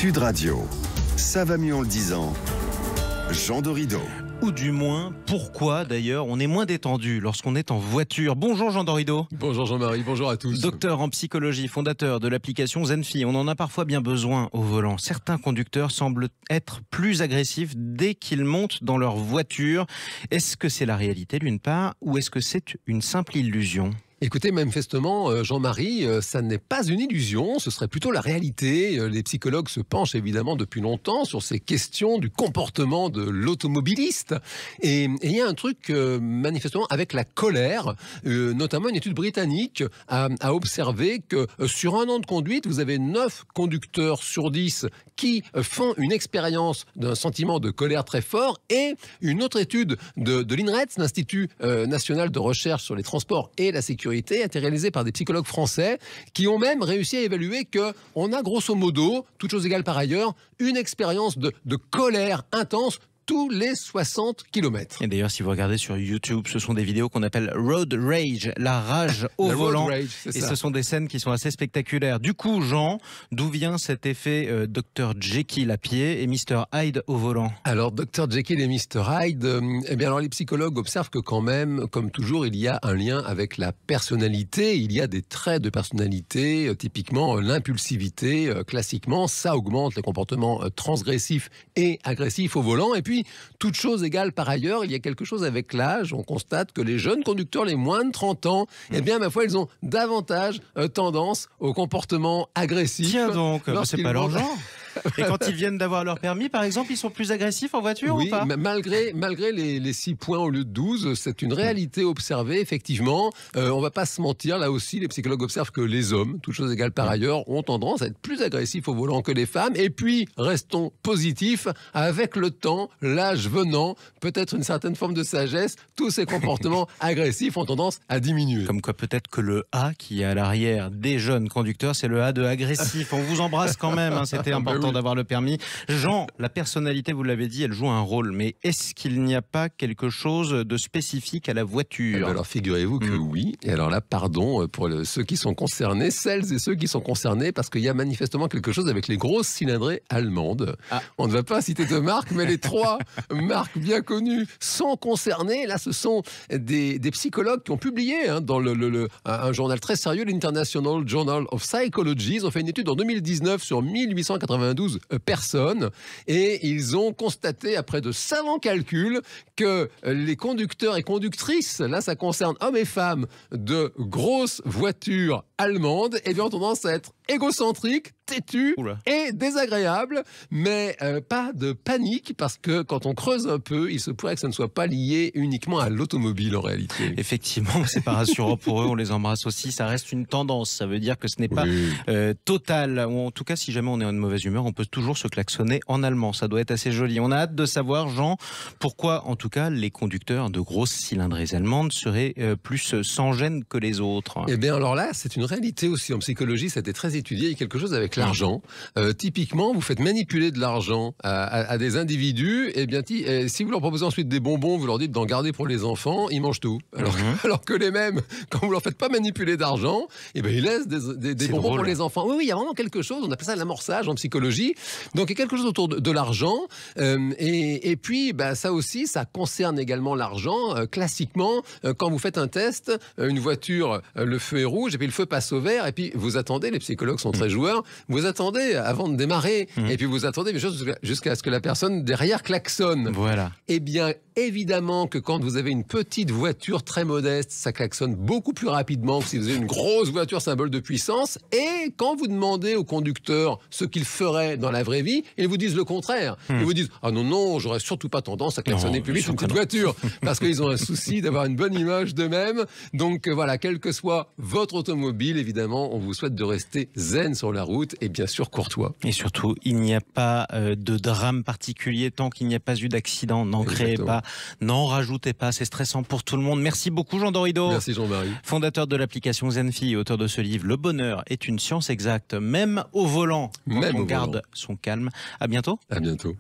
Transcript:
Sud Radio, ça va mieux en le disant, Jean Dorido. Ou du moins, pourquoi d'ailleurs on est moins détendu lorsqu'on est en voiture. Bonjour Jean Dorido. Bonjour Jean-Marie, bonjour à tous. Docteur en psychologie, fondateur de l'application Zenfi. On en a parfois bien besoin au volant. Certains conducteurs semblent être plus agressifs dès qu'ils montent dans leur voiture. Est-ce que c'est la réalité d'une part ou est-ce que c'est une simple illusion ? Écoutez, manifestement, Jean-Marie, ça n'est pas une illusion, ce serait plutôt la réalité. Les psychologues se penchent évidemment depuis longtemps sur ces questions du comportement de l'automobiliste. Et il y a un truc, manifestement, avec la colère, notamment une étude britannique a observé que sur un an de conduite, vous avez 9 conducteurs sur 10 qui font une expérience d'un sentiment de colère très fort. Et une autre étude de l'INRETS, l'Institut national de recherche sur les transports et la sécurité, a été réalisée par des psychologues français qui ont même réussi à évaluer qu'on a grosso modo, toutes choses égales par ailleurs, une expérience de colère intense tous les 60 km. Et d'ailleurs, si vous regardez sur YouTube, ce sont des vidéos qu'on appelle Road Rage, la rage au volant. Road rage, et ce sont des scènes qui sont assez spectaculaires. Du coup, Jean, d'où vient cet effet Dr Jekyll à pied et Mr Hyde au volant ? Alors, Dr Jekyll et Mr Hyde, eh bien alors les psychologues observent que quand même, comme toujours, il y a un lien avec la personnalité. Il y a des traits de personnalité, typiquement l'impulsivité, classiquement, ça augmente les comportements transgressifs et agressifs au volant. Et puis, toute chose égale par ailleurs, il y a quelque chose avec l'âge. On constate que les jeunes conducteurs, les moins de 30 ans, eh bien, ma foi, ils ont davantage tendance au comportement agressif. Tiens donc, c'est pas leur genre. Et quand ils viennent d'avoir leur permis, par exemple, ils sont plus agressifs en voiture ou pas ? Oui, malgré les 6 points au lieu de 12, c'est une réalité observée, effectivement. On va pas se mentir, là aussi, les psychologues observent que les hommes, toutes choses égales par ailleurs, ont tendance à être plus agressifs au volant que les femmes. Et puis, restons positifs, avec le temps, l'âge venant, peut-être une certaine forme de sagesse, tous ces comportements agressifs ont tendance à diminuer. Comme quoi, peut-être que le A qui est à l'arrière des jeunes conducteurs, c'est le A de agressif. On vous embrasse quand même, hein, c'était important d'avoir le permis. Jean, la personnalité, vous l'avez dit, elle joue un rôle, mais est-ce qu'il n'y a pas quelque chose de spécifique à la voiture ? Alors figurez-vous que oui, et alors là, pardon pour ceux qui sont concernés, celles et ceux qui sont concernés, parce qu'il y a manifestement quelque chose avec les grosses cylindrées allemandes. On ne va pas citer de marque, mais les 3 marques bien connues sont concernées. Là, ce sont des psychologues qui ont publié dans un journal très sérieux, l'International Journal of Psychology. Ils ont fait une étude en 2019 sur 1892 personnes et ils ont constaté, après de savants calculs, que les conducteurs et conductrices, là ça concerne hommes et femmes, de grosses voitures allemandes, eh bien, ont tendance à être égocentriques, têtus et désagréables, mais pas de panique, parce que quand on creuse un peu, il se pourrait que ça ne soit pas lié uniquement à l'automobile en réalité. Effectivement, c'est pas rassurant pour eux, on les embrasse aussi, ça reste une tendance, ça veut dire que ce n'est pas total, ou en tout cas si jamais on est en mauvaise humeur, on peut toujours se klaxonner en allemand, ça doit être assez joli. On a hâte de savoir, Jean, pourquoi en tout cas les conducteurs de grosses cylindrées allemandes seraient plus sans gêne que les autres. Eh bien alors là, c'est une réalité aussi en psychologie, ça a été très étudié, il y a quelque chose avec l'argent. Typiquement, vous faites manipuler de l'argent à des individus, et bien si vous leur proposez ensuite des bonbons, vous leur dites d'en garder pour les enfants, ils mangent tout. Alors que les mêmes, quand vous leur faites pas manipuler d'argent, eh bien ils laissent des bonbons pour les enfants. Oui, il y a vraiment quelque chose, on appelle ça l'amorçage en psychologie. Donc il y a quelque chose autour de l'argent, et puis ça aussi, ça concerne également l'argent. Classiquement, quand vous faites un test, une voiture, le feu est rouge, et puis le feu passe au vert, et puis vous attendez, les psychologues sont très joueurs, vous attendez avant de démarrer, et puis vous attendez jusqu'à ce que la personne derrière klaxonne. Voilà. Eh bien, évidemment que quand vous avez une petite voiture très modeste, ça klaxonne beaucoup plus rapidement que si vous avez une grosse voiture symbole de puissance. Et quand vous demandez au conducteur ce qu'il ferait dans la vraie vie, ils vous disent le contraire. Ils vous disent « Ah non, j'aurais surtout pas tendance à klaxonner plus vite une petite voiture. » Parce qu'ils ont un souci d'avoir une bonne image d'eux-mêmes. Donc voilà, quelle que soit votre automobile, évidemment, on vous souhaite de rester zen sur la route et bien sûr courtois. Et surtout, il n'y a pas de drame particulier tant qu'il n'y a pas eu d'accident. N'en créez pas, n'en rajoutez pas, c'est stressant pour tout le monde. Merci beaucoup Jean Dorido. Merci Jean-Marie. Fondateur de l'application Zenfi, auteur de ce livre Le bonheur est une science exacte, même au volant. On garde son calme. À bientôt. À bientôt.